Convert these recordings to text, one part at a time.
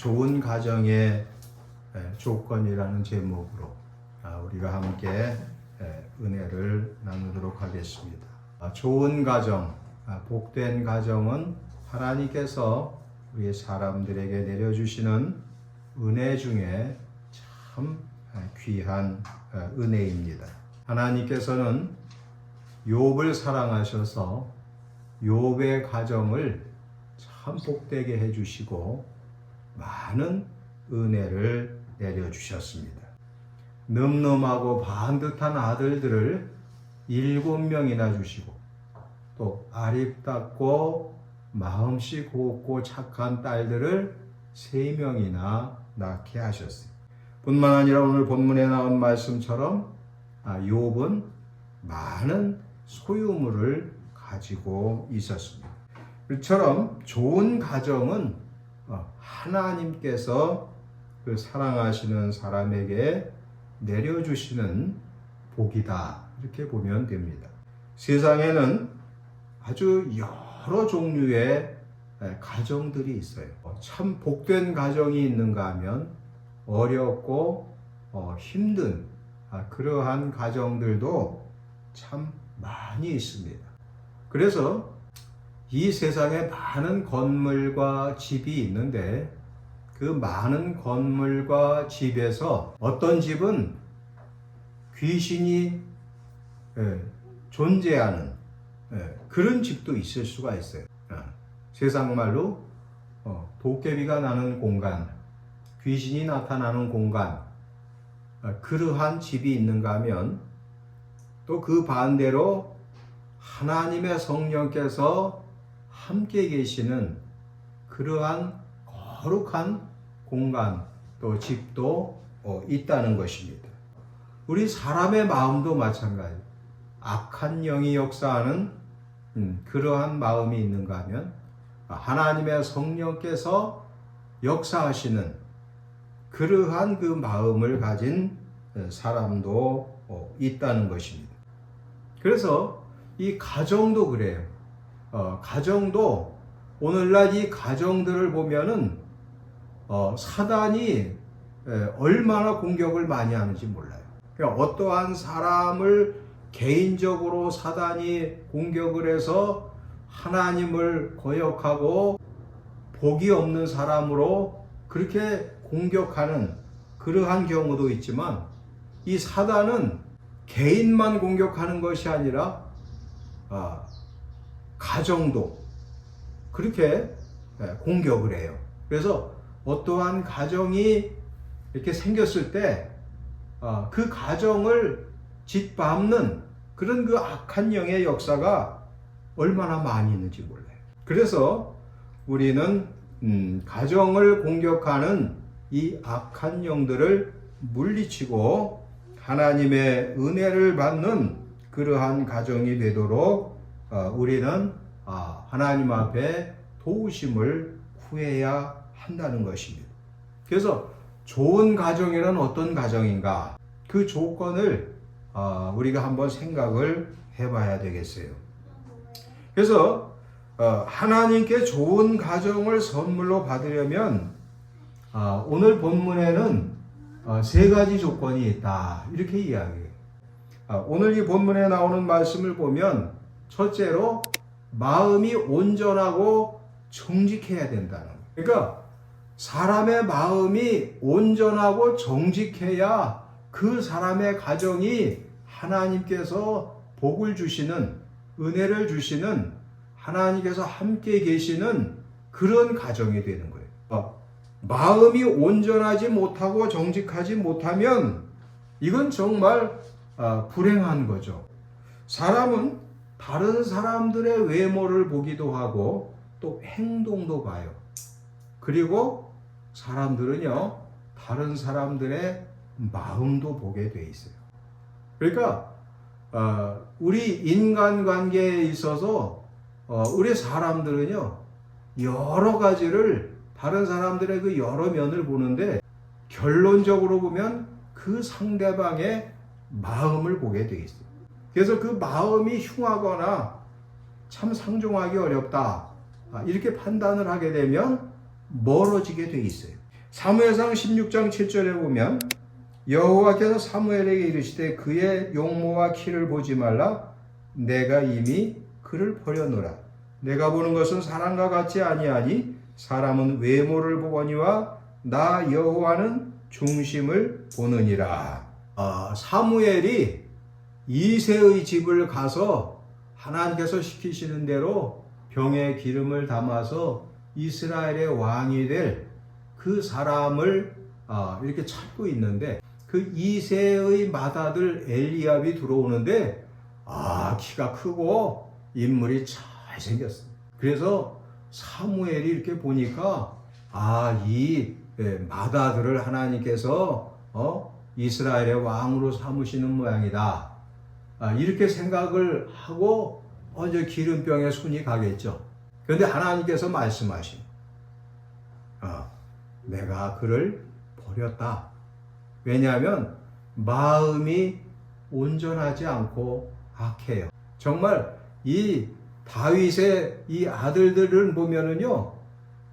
좋은 가정의 조건이라는 제목으로 우리가 함께 은혜를 나누도록 하겠습니다. 좋은 가정, 복된 가정은 하나님께서 우리 사람들에게 내려주시는 은혜 중에 참 귀한 은혜입니다. 하나님께서는 욥을 사랑하셔서 욥의 가정을 참 복되게 해주시고 많은 은혜를 내려주셨습니다. 늠름하고 반듯한 아들들을 7명이나 주시고 또 아립답고 마음씨 곱고 착한 딸들을 3명이나 낳게 하셨어요. 뿐만 아니라 오늘 본문에 나온 말씀처럼 욥은 많은 소유물을 가지고 있었습니다. 이처럼 좋은 가정은 하나님께서 그 사랑하시는 사람에게 내려주시는 복이다, 이렇게 보면 됩니다. 세상에는 아주 여러 종류의 가정들이 있어요. 참 복된 가정이 있는가 하면 어렵고 힘든 그러한 가정들도 참 많이 있습니다. 그래서 이 세상에 많은 건물과 집이 있는데 그 많은 건물과 집에서 어떤 집은 귀신이 존재하는 그런 집도 있을 수가 있어요. 세상 말로 도깨비가 나는 공간, 귀신이 나타나는 공간, 그러한 집이 있는가 하면 또 그 반대로 하나님의 성령께서 함께 계시는 그러한 거룩한 공간 또 집도 있다는 것입니다. 우리 사람의 마음도 마찬가지. 악한 영이 역사하는 그러한 마음이 있는가 하면 하나님의 성령께서 역사하시는 그러한 그 마음을 가진 사람도 있다는 것입니다. 그래서 이 가정도 그래요. 가정도 오늘날 이 가정들을 보면은 사단이 얼마나 공격을 많이 하는지 몰라요. 그러니까 어떠한 사람을 개인적으로 사단이 공격을 해서 하나님을 거역하고 복이 없는 사람으로 그렇게 공격하는 그러한 경우도 있지만 이 사단은 개인만 공격하는 것이 아니라 가정도 그렇게 공격을 해요. 그래서 어떠한 가정이 이렇게 생겼을 때 그 가정을 짓밟는 그런 그 악한 영의 역사가 얼마나 많이 있는지 몰라요. 그래서 우리는 가정을 공격하는 이 악한 영들을 물리치고 하나님의 은혜를 받는 그러한 가정이 되도록 우리는 하나님 앞에 도우심을 구해야 한다는 것입니다. 그래서 좋은 가정이란 어떤 가정인가? 그 조건을 우리가 한번 생각을 해봐야 되겠어요. 그래서 하나님께 좋은 가정을 선물로 받으려면 오늘 본문에는 3가지 조건이 있다, 이렇게 이야기해요. 오늘 이 본문에 나오는 말씀을 보면 첫째로 마음이 온전하고 정직해야 된다는 거예요. 그러니까 사람의 마음이 온전하고 정직해야 그 사람의 가정이 하나님께서 복을 주시는, 은혜를 주시는, 하나님께서 함께 계시는 그런 가정이 되는 거예요. 마음이 온전하지 못하고 정직하지 못하면 이건 정말 불행한 거죠. 사람은 다른 사람들의 외모를 보기도 하고 또 행동도 봐요. 그리고 사람들은요, 다른 사람들의 마음도 보게 돼 있어요. 그러니까 우리 인간관계에 있어서 우리 사람들은요, 여러 가지를 다른 사람들의 그 여러 면을 보는데 결론적으로 보면 그 상대방의 마음을 보게 돼 있어요. 그래서 그 마음이 흉하거나 참 상종하기 어렵다, 이렇게 판단을 하게 되면 멀어지게 돼 있어요. 사무엘상 16장 7절에 보면 여호와께서 사무엘에게 이르시되 그의 용모와 키를 보지 말라. 내가 이미 그를 버려노라. 내가 보는 것은 사람과 같지 아니하니 사람은 외모를 보거니와 나 여호와는 중심을 보느니라. 사무엘이 이새의 집을 가서 하나님께서 시키시는 대로 병에 기름을 담아서 이스라엘의 왕이 될 그 사람을 이렇게 찾고 있는데, 그 이새의 맏아들 엘리압이 들어오는데 키가 크고 인물이 잘 생겼어요. 그래서 사무엘이 이렇게 보니까 이 맏아들을 하나님께서 이스라엘의 왕으로 삼으시는 모양이다. 이렇게 생각을 하고 이제 기름병에 손이 가겠죠. 그런데 하나님께서 말씀하신 내가 그를 버렸다. 왜냐하면 마음이 온전하지 않고 악해요. 정말 이 다윗의 이 아들들을 보면은요,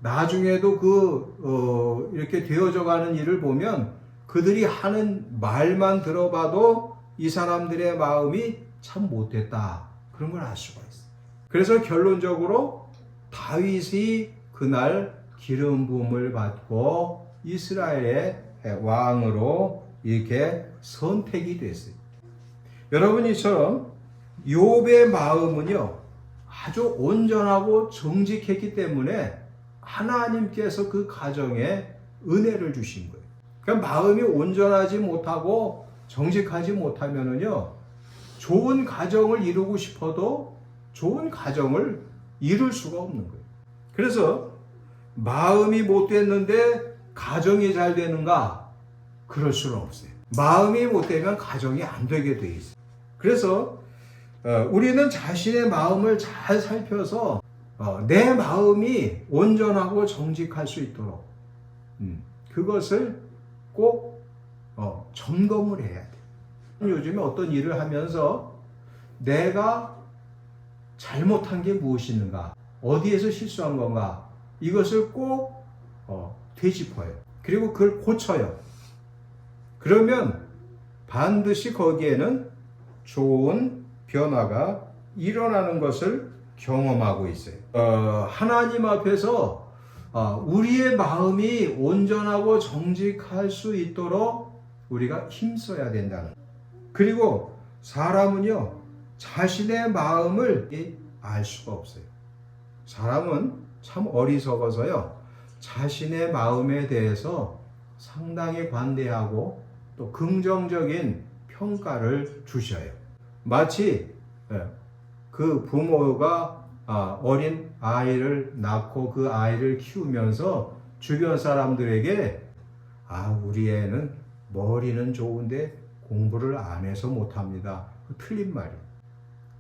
나중에도 이렇게 되어져 가는 일을 보면 그들이 하는 말만 들어봐도 이 사람들의 마음이 참 못됐다. 그런 걸 알 수가 있어요. 그래서 결론적으로 다윗이 그날 기름 부음을 받고 이스라엘의 왕으로 이렇게 선택이 됐어요. 여러분, 이처럼 욥의 마음은요 아주 온전하고 정직했기 때문에 하나님께서 그 가정에 은혜를 주신 거예요. 그러니까 마음이 온전하지 못하고 정직하지 못하면은요, 좋은 가정을 이루고 싶어도 좋은 가정을 이룰 수가 없는 거예요. 그래서 마음이 못됐는데 가정이 잘 되는가? 그럴 수는 없어요. 마음이 못되면 가정이 안 되게 돼 있어요. 그래서 우리는 자신의 마음을 잘 살펴서 내 마음이 온전하고 정직할 수 있도록 그것을 꼭 점검을 해야 돼요. 요즘에 어떤 일을 하면서 내가 잘못한 게 무엇인가, 어디에서 실수한 건가, 이것을 꼭 되짚어요. 그리고 그걸 고쳐요. 그러면 반드시 거기에는 좋은 변화가 일어나는 것을 경험하고 있어요. 하나님 앞에서 우리의 마음이 온전하고 정직할 수 있도록 우리가 힘써야 된다는. 그리고 사람은요, 자신의 마음을 알 수가 없어요. 사람은 참 어리석어서요, 자신의 마음에 대해서 상당히 관대하고 또 긍정적인 평가를 주셔요. 마치 그 부모가 어린 아이를 낳고 그 아이를 키우면서 주변 사람들에게 우리 애는 머리는 좋은데 공부를 안 해서 못합니다. 틀린 말이에요.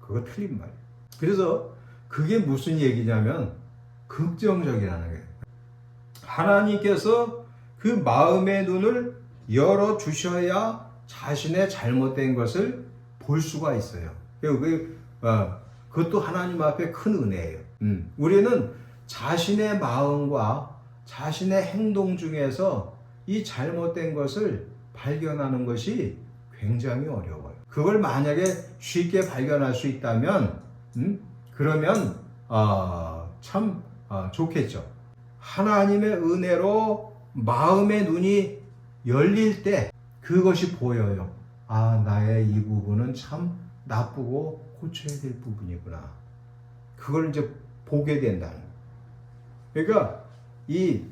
그거 틀린 말이에요. 그래서 그게 무슨 얘기냐면 긍정적이라는 거예요. 하나님께서 그 마음의 눈을 열어주셔야 자신의 잘못된 것을 볼 수가 있어요. 그것도 하나님 앞에 큰 은혜예요. 우리는 자신의 마음과 자신의 행동 중에서 이 잘못된 것을 발견하는 것이 굉장히 어려워요. 그걸 만약에 쉽게 발견할 수 있다면 그러면 참 좋겠죠. 하나님의 은혜로 마음의 눈이 열릴 때 그것이 보여요. 나의 이 부분은 참 나쁘고 고쳐야 될 부분이구나. 그걸 이제 보게 된다는 거예요. 그러니까 이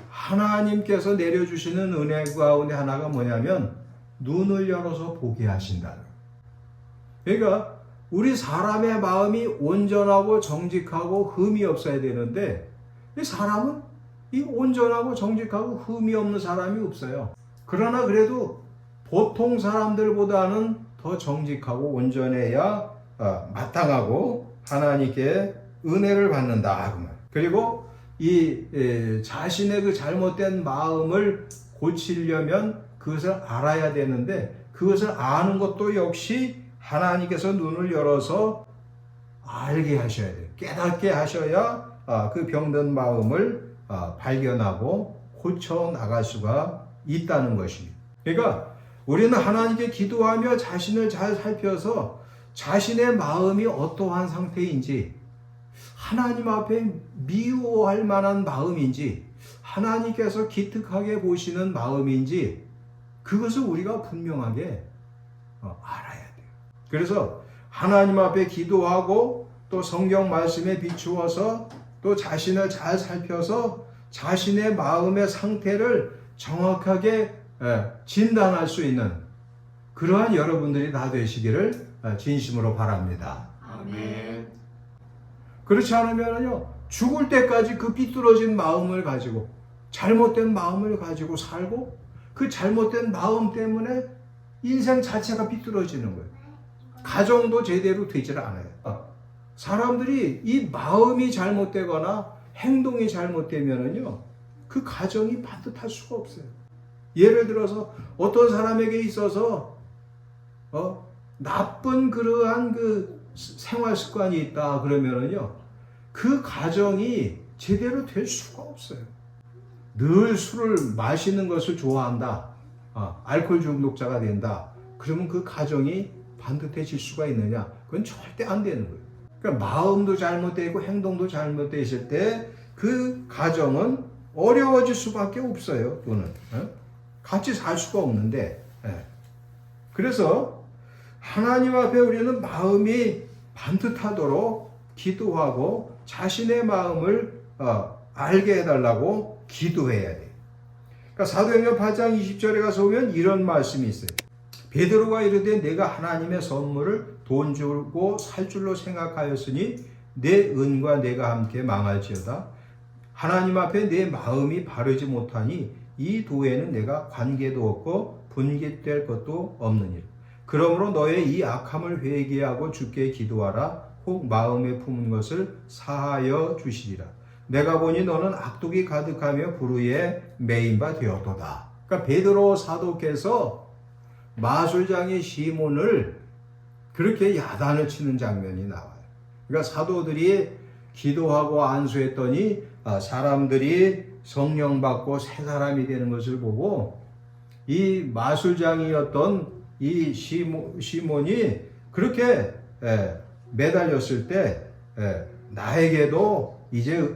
하나님께서 내려주시는 은혜 가운데 하나가 뭐냐면 눈을 열어서 보게 하신다는 거예요. 그러니까 우리 사람의 마음이 온전하고 정직하고 흠이 없어야 되는데, 이 사람은 이 온전하고 정직하고 흠이 없는 사람이 없어요. 그러나 그래도 보통 사람들보다는 더 정직하고 온전해야 마땅하고 하나님께 은혜를 받는다. 그리고 이 자신의 그 잘못된 마음을 고치려면 그것을 알아야 되는데, 그것을 아는 것도 역시 하나님께서 눈을 열어서 알게 하셔야 돼요. 깨닫게 하셔야 그 병든 마음을 발견하고 고쳐 나갈 수가 있다는 것입니다. 그러니까 우리는 하나님께 기도하며 자신을 잘 살펴서 자신의 마음이 어떠한 상태인지, 하나님 앞에 미워할 만한 마음인지, 하나님께서 기특하게 보시는 마음인지, 그것을 우리가 분명하게 알아야 돼요. 그래서 하나님 앞에 기도하고 또 성경 말씀에 비추어서 또 자신을 잘 살펴서 자신의 마음의 상태를 정확하게 진단할 수 있는 그러한 여러분들이 다 되시기를 진심으로 바랍니다. 아멘. 그렇지 않으면요, 죽을 때까지 그 삐뚤어진 마음을 가지고, 잘못된 마음을 가지고 살고, 그 잘못된 마음 때문에 인생 자체가 삐뚤어지는 거예요. 가정도 제대로 되질 않아요. 사람들이 이 마음이 잘못되거나 행동이 잘못되면은요, 그 가정이 반듯할 수가 없어요. 예를 들어서 어떤 사람에게 있어서 나쁜 그러한 그 생활 습관이 있다 그러면은요, 그 가정이 제대로 될 수가 없어요. 늘 술을 마시는 것을 좋아한다, 알코올 중독자가 된다, 그러면 그 가정이 반듯해질 수가 있느냐? 그건 절대 안 되는 거예요. 그러니까 마음도 잘못되고 행동도 잘못되어 있을 때 그 가정은 어려워질 수밖에 없어요. 또는 같이 살 수가 없는데, 그래서 하나님 앞에 우리는 마음이 반듯하도록 기도하고 자신의 마음을 알게 해달라고 기도해야 돼요. 그러니까 사도행전 8장 20절에 가서 보면 이런 말씀이 있어요. 베드로가 이르되 내가 하나님의 선물을 돈 주고 살 줄로 생각하였으니 내 은과 내가 함께 망할지어다. 하나님 앞에 내 마음이 바르지 못하니 이 도에는 내가 관계도 없고 분깃될 것도 없느니라. 그러므로 너의 이 악함을 회개하고 주께 기도하라. 혹 마음에 품은 것을 사하여 주시리라. 내가 보니 너는 악독이 가득하며 불의에 매인 바 되었도다. 그러니까 베드로 사도께서 마술장의 시몬을 그렇게 야단을 치는 장면이 나와요. 그러니까 사도들이 기도하고 안수했더니 사람들이 성령 받고 새 사람이 되는 것을 보고 이 마술장이었던 이 시몬이 그렇게 매달렸을 때 나에게도 이제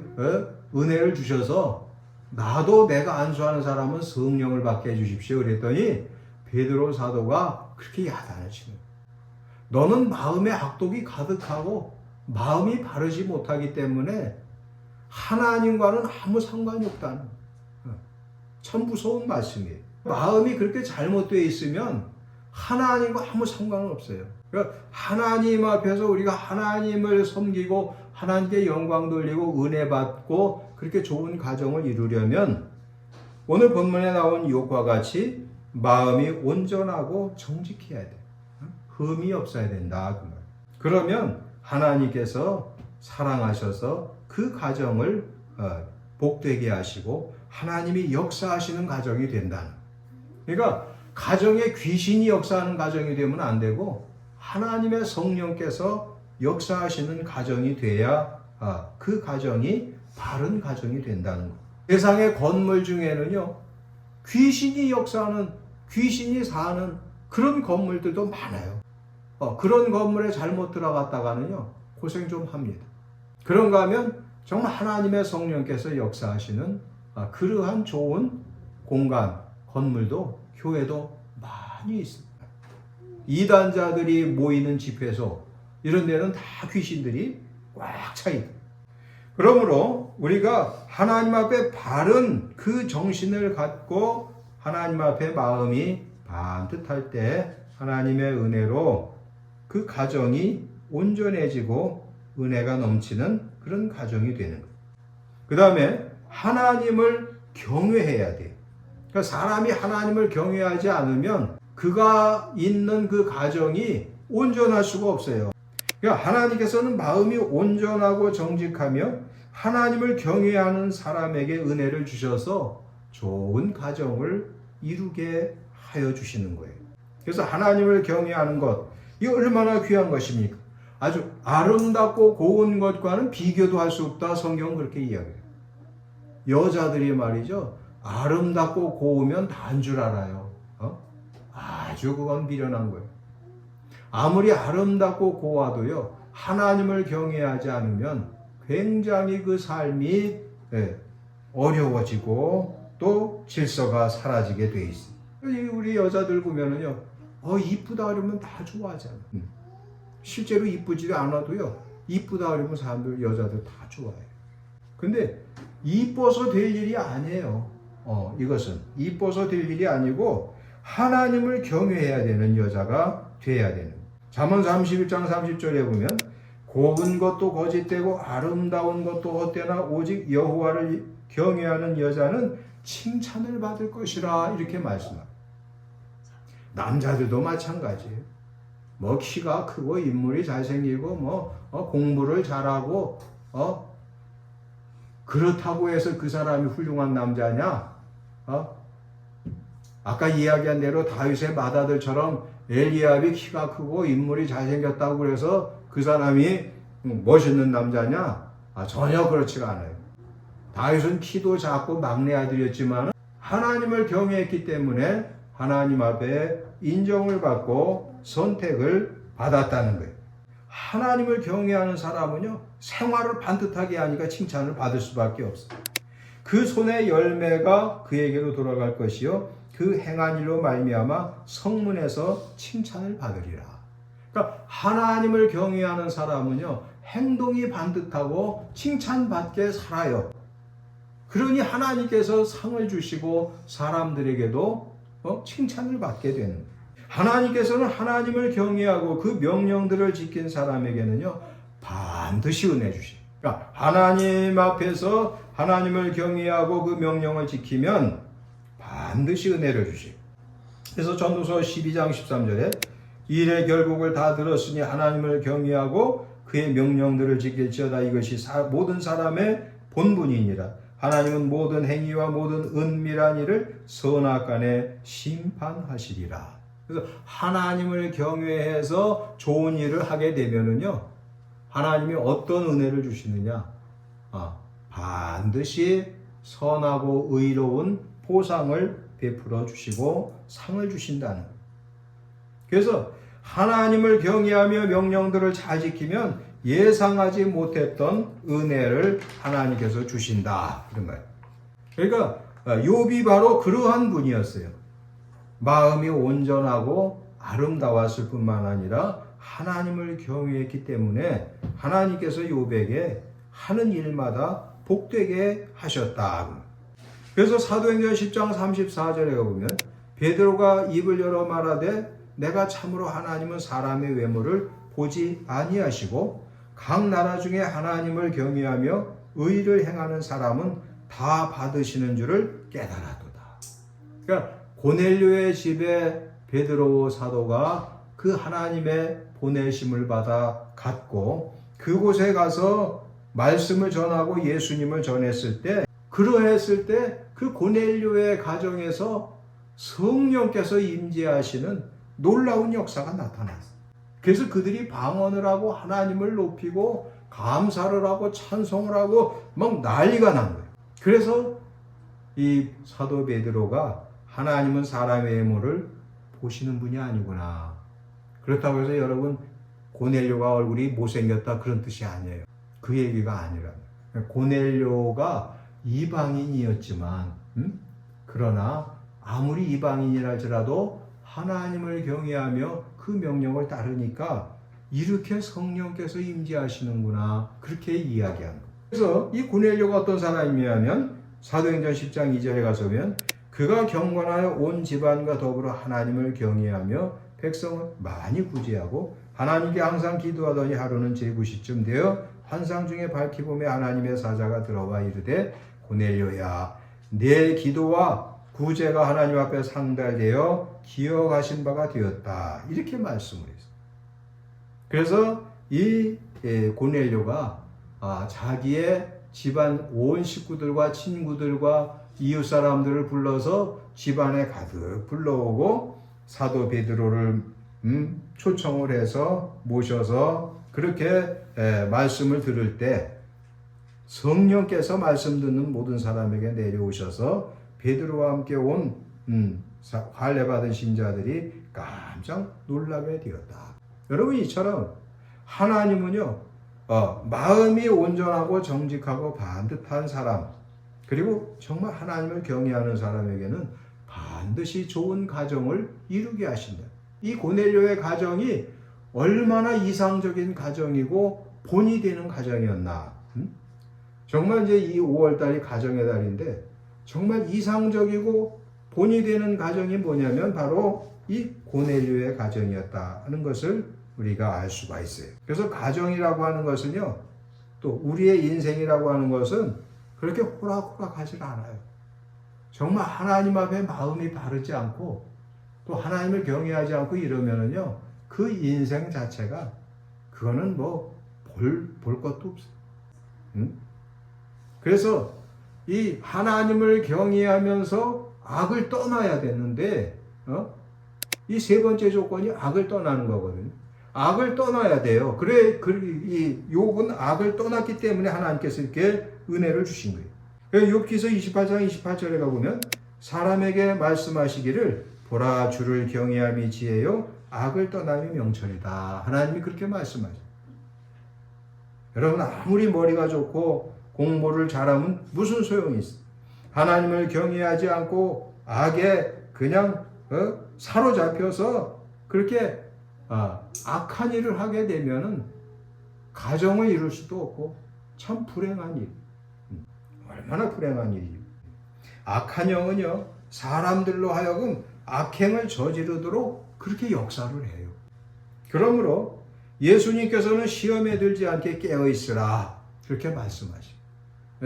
은혜를 주셔서 나도 내가 안수하는 사람은 성령을 받게 해주십시오 그랬더니 베드로 사도가 그렇게 야단을 치는 거예요. 너는 마음에 악독이 가득하고 마음이 바르지 못하기 때문에 하나님과는 아무 상관이 없다는 거예요. 참 무서운 말씀이에요. 마음이 그렇게 잘못되어 있으면 하나님과 아무 상관은 없어요. 그러니까 하나님 앞에서 우리가 하나님을 섬기고 하나님께 영광 돌리고 은혜 받고 그렇게 좋은 가정을 이루려면 오늘 본문에 나온 욕과 같이 마음이 온전하고 정직해야 돼요. 흠이 없어야 된다. 그러면 하나님께서 사랑하셔서 그 가정을 복되게 하시고 하나님이 역사하시는 가정이 된다는. 그러니까 가정에 귀신이 역사하는 가정이 되면 안 되고 하나님의 성령께서 역사하시는 가정이 돼야 그 가정이 바른 가정이 된다는 것. 세상의 건물 중에는요, 귀신이 역사하는, 귀신이 사는 그런 건물들도 많아요. 그런 건물에 잘못 들어갔다가는요, 고생 좀 합니다. 그런가 하면 정말 하나님의 성령께서 역사하시는 그러한 좋은 공간, 건물도, 교회도 많이 있습니다. 이단자들이 모이는 집회소, 이런 데는 다 귀신들이 꽉 차 있다. 그러므로 우리가 하나님 앞에 바른 그 정신을 갖고 하나님 앞에 마음이 반듯할 때 하나님의 은혜로 그 가정이 온전해지고 은혜가 넘치는 그런 가정이 되는 거예요. 그 다음에 하나님을 경외해야 돼요. 그러니까 사람이 하나님을 경외하지 않으면 그가 있는 그 가정이 온전할 수가 없어요. 그러니까 하나님께서는 마음이 온전하고 정직하며 하나님을 경외하는 사람에게 은혜를 주셔서 좋은 가정을 이루게 하여 주시는 거예요. 그래서 하나님을 경외하는 것, 이 얼마나 귀한 것입니까? 아주 아름답고 고운 것과는 비교도 할 수 없다. 성경은 그렇게 이야기해요. 여자들이 말이죠, 아름답고 고우면 다인 줄 알아요. 아주 그건 미련한 거예요. 아무리 아름답고 고와도요, 하나님을 경외하지 않으면 굉장히 그 삶이 어려워지고 또 질서가 사라지게 돼 있어요. 우리 여자들 보면은요, 이쁘다 그러면 다 좋아하잖아요. 실제로 이쁘지 않아도요, 이쁘다 그러면 사람들, 여자들 다 좋아해요. 근데 이뻐서 될 일이 아니에요. 이것은 이뻐서 될 일이 아니고 하나님을 경외해야 되는 여자가 돼야 되는. 잠언 31장 30절에 보면 고운 것도 거짓되고 아름다운 것도 헛되나 오직 여호와를 경외하는 여자는 칭찬을 받을 것이라 이렇게 말씀합니다. 남자들도 마찬가지예요. 뭐 키가 크고 인물이 잘생기고 공부를 잘하고 그렇다고 해서 그 사람이 훌륭한 남자냐? 아까 이야기한 대로 다윗의 맏아들처럼 엘리압이 키가 크고 인물이 잘생겼다고 그래서 그 사람이 멋있는 남자냐? 전혀 그렇지가 않아요. 다윗은 키도 작고 막내 아들이었지만 하나님을 경외했기 때문에 하나님 앞에 인정을 받고 선택을 받았다는 거예요. 하나님을 경외하는 사람은요, 생활을 반듯하게 하니까 칭찬을 받을 수밖에 없어요. 그 손의 열매가 그에게로 돌아갈 것이요 그 행한 일로 말미암아 성문에서 칭찬을 받으리라. 그러니까 하나님을 경외하는 사람은요, 행동이 반듯하고 칭찬받게 살아요. 그러니 하나님께서 상을 주시고 사람들에게도 칭찬을 받게 되는 거예요. 하나님께서는 하나님을 경외하고 그 명령들을 지킨 사람에게는요, 반드시 은혜 주십니다. 그러니까 하나님 앞에서 하나님을 경외하고 그 명령을 지키면 반드시 은혜를 주십니다. 그래서 전도서 12장 13절에 일의 결국을 다 들었으니 하나님을 경외하고 그의 명령들을 지킬지어다. 이것이 모든 사람의 본분이니라. 하나님은 모든 행위와 모든 은밀한 일을 선악간에 심판하시리라. 그래서 하나님을 경외해서 좋은 일을 하게 되면은요, 하나님이 어떤 은혜를 주시느냐? 반드시 선하고 의로운 보상을 베풀어 주시고 상을 주신다는 거예요. 그래서 하나님을 경외하며 명령들을 잘 지키면 예상하지 못했던 은혜를 하나님께서 주신다, 그런 거예요. 그러니까 욥이 바로 그러한 분이었어요. 마음이 온전하고 아름다웠을 뿐만 아니라 하나님을 경외했기 때문에 하나님께서 욥에게 하는 일마다 복되게 하셨다. 그래서 사도행전 10장 34절에 보면 베드로가 입을 열어 말하되 내가 참으로 하나님은 사람의 외모를 보지 아니하시고 각 나라 중에 하나님을 경외하며 의를 행하는 사람은 다 받으시는 줄을 깨달았도다. 그러니까 고넬료의 집에 베드로 사도가 그 하나님의 보내심을 받아 갔고 그곳에 가서 말씀을 전하고 예수님을 전했을 때, 그러했을 때 그 고넬료의 가정에서 성령께서 임재하시는 놀라운 역사가 나타났어요. 그래서 그들이 방언을 하고 하나님을 높이고 감사를 하고 찬송을 하고 막 난리가 난 거예요. 그래서 이 사도 베드로가 하나님은 사람의 외모를 보시는 분이 아니구나. 그렇다고 해서 여러분 고넬료가 얼굴이 못생겼다 그런 뜻이 아니에요. 그 얘기가 아니라 고넬료가 이방인이었지만 그러나 아무리 이방인이라 할지라도 하나님을 경외하며 그 명령을 따르니까 이렇게 성령께서 임재하시는구나, 그렇게 이야기한 거예요. 그래서 이 고넬료가 어떤 사람이냐면 사도행전 10장 2절에 가서 보면 그가 경건하여 온 집안과 더불어 하나님을 경외하며 백성을 많이 구제하고 하나님께 항상 기도하더니 하루는 제9시쯤 되어 환상 중에 밝히 보매 하나님의 사자가 들어와 이르되 고넬료야, 내 기도와 구제가 하나님 앞에 상달되어 기억하신 바가 되었다, 이렇게 말씀을 했어요. 그래서 이 고넬료가 자기의 집안 온 식구들과 친구들과 이웃 사람들을 불러서 집안에 가득 불러오고 사도 베드로를 초청을 해서 모셔서 그렇게 말씀을 들을 때 성령께서 말씀 듣는 모든 사람에게 내려오셔서 베드로와 함께 온 할례 받은 신자들이 깜짝 놀라게 되었다. 여러분, 이처럼 하나님은요, 마음이 온전하고 정직하고 반듯한 사람, 그리고 정말 하나님을 경외하는 사람에게는 반드시 좋은 가정을 이루게 하신다. 이 고넬료의 가정이 얼마나 이상적인 가정이고 본이 되는 가정이었나. 정말 이제 이 5월달이 가정의 달인데 정말 이상적이고 본이 되는 가정이 뭐냐면 바로 이 고넬료의 가정이었다 하는 것을 우리가 알 수가 있어요. 그래서 가정이라고 하는 것은요, 또 우리의 인생이라고 하는 것은 그렇게 호락호락하지 않아요. 정말 하나님 앞에 마음이 바르지 않고 또 하나님을 경외하지 않고 이러면은요, 그 인생 자체가 그거는 뭐 볼 것도 없어요. 그래서 이 하나님을 경외하면서 악을 떠나야 되는데, 이 세 번째 조건이 악을 떠나는 거거든요. 악을 떠나야 돼요. 그래, 이 욥은 악을 떠났기 때문에 하나님께서 이렇게 은혜를 주신 거예요. 욥기서 28장 28절에 가보면 사람에게 말씀하시기를 보라 주를 경외함이 지혜요 악을 떠남이 명철이다. 하나님이 그렇게 말씀하세요. 여러분, 아무리 머리가 좋고 공부를 잘하면 무슨 소용이 있어요? 하나님을 경외하지 않고 악에 그냥 사로잡혀서 그렇게 악한 일을 하게 되면은 가정을 이룰 수도 없고 참 불행한 일. 얼마나 불행한 일이에요. 악한 영은요, 사람들로 하여금 악행을 저지르도록 그렇게 역사를 해요. 그러므로 예수님께서는 시험에 들지 않게 깨어있으라 그렇게 말씀하시고,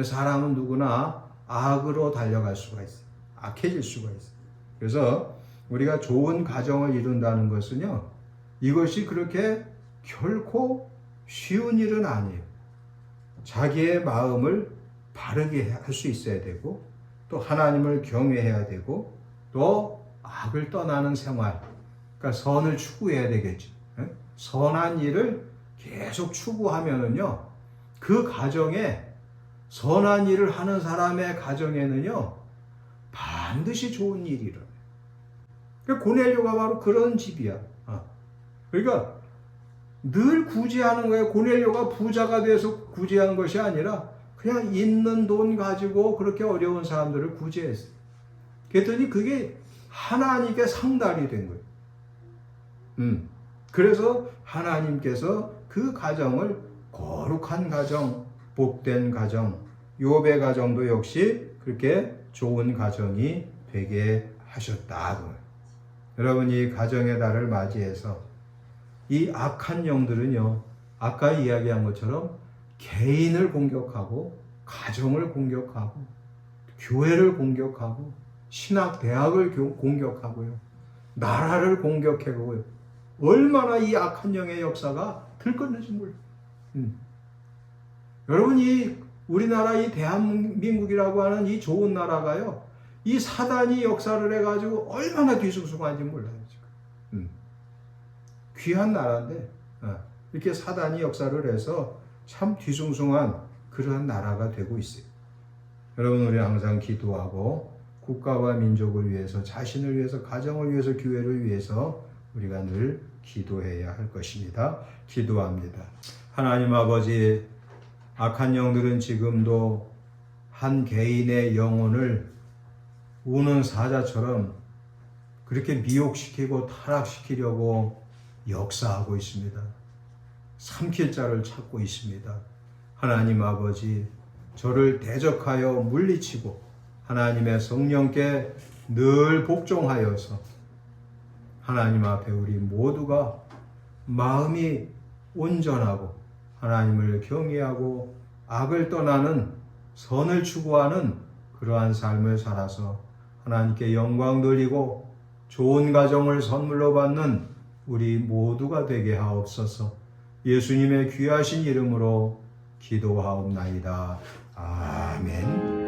사람은 누구나 악으로 달려갈 수가 있어요. 악해질 수가 있어요. 그래서 우리가 좋은 가정을 이룬다는 것은요, 이것이 그렇게 결코 쉬운 일은 아니에요. 자기의 마음을 바르게 할 수 있어야 되고, 또 하나님을 경외해야 되고, 또 악을 떠나는 생활, 그러니까 선을 추구해야 되겠죠. 선한 일을 계속 추구하면은요, 그 가정에 선한 일을 하는 사람의 가정에는요, 반드시 좋은 일이 일어나요. 그러니까 고넬료가 바로 그런 집이야. 그러니까 늘 구제하는 거예요. 고넬료가 부자가 돼서 구제한 것이 아니라 그냥 있는 돈 가지고 그렇게 어려운 사람들을 구제했어요. 그랬더니 그게 하나님께 상달이 된 거예요. 그래서 하나님께서 그 가정을 거룩한 가정, 복된 가정, 욥의 가정도 역시 그렇게 좋은 가정이 되게 하셨다. 여러분, 이 가정의 달을 맞이해서 이 악한 영들은요, 아까 이야기한 것처럼 개인을 공격하고 가정을 공격하고 교회를 공격하고 신학대학을 공격하고요, 나라를 공격하고요. 얼마나 이 악한 영의 역사가 들끓는지 몰라요. 여러분, 이 우리나라 이 대한민국이라고 하는 이 좋은 나라가요, 이 사단이 역사를 해가지고 얼마나 뒤숭숭한지 몰라요. 지금. 귀한 나라인데 이렇게 사단이 역사를 해서 참 뒤숭숭한 그런 나라가 되고 있어요. 여러분, 우리 항상 기도하고 국가와 민족을 위해서, 자신을 위해서, 가정을 위해서, 교회를 위해서 우리가 늘 기도해야 할 것입니다. 기도합니다. 하나님 아버지, 악한 영들은 지금도 한 개인의 영혼을 우는 사자처럼 그렇게 미혹시키고 타락시키려고 역사하고 있습니다. 삼킬 자를 찾고 있습니다. 하나님 아버지, 저를 대적하여 물리치고 하나님의 성령께 늘 복종하여서 하나님 앞에 우리 모두가 마음이 온전하고 하나님을 경외하고 악을 떠나는 선을 추구하는 그러한 삶을 살아서 하나님께 영광 돌리고 좋은 가정을 선물로 받는 우리 모두가 되게 하옵소서. 예수님의 귀하신 이름으로 기도하옵나이다. 아멘.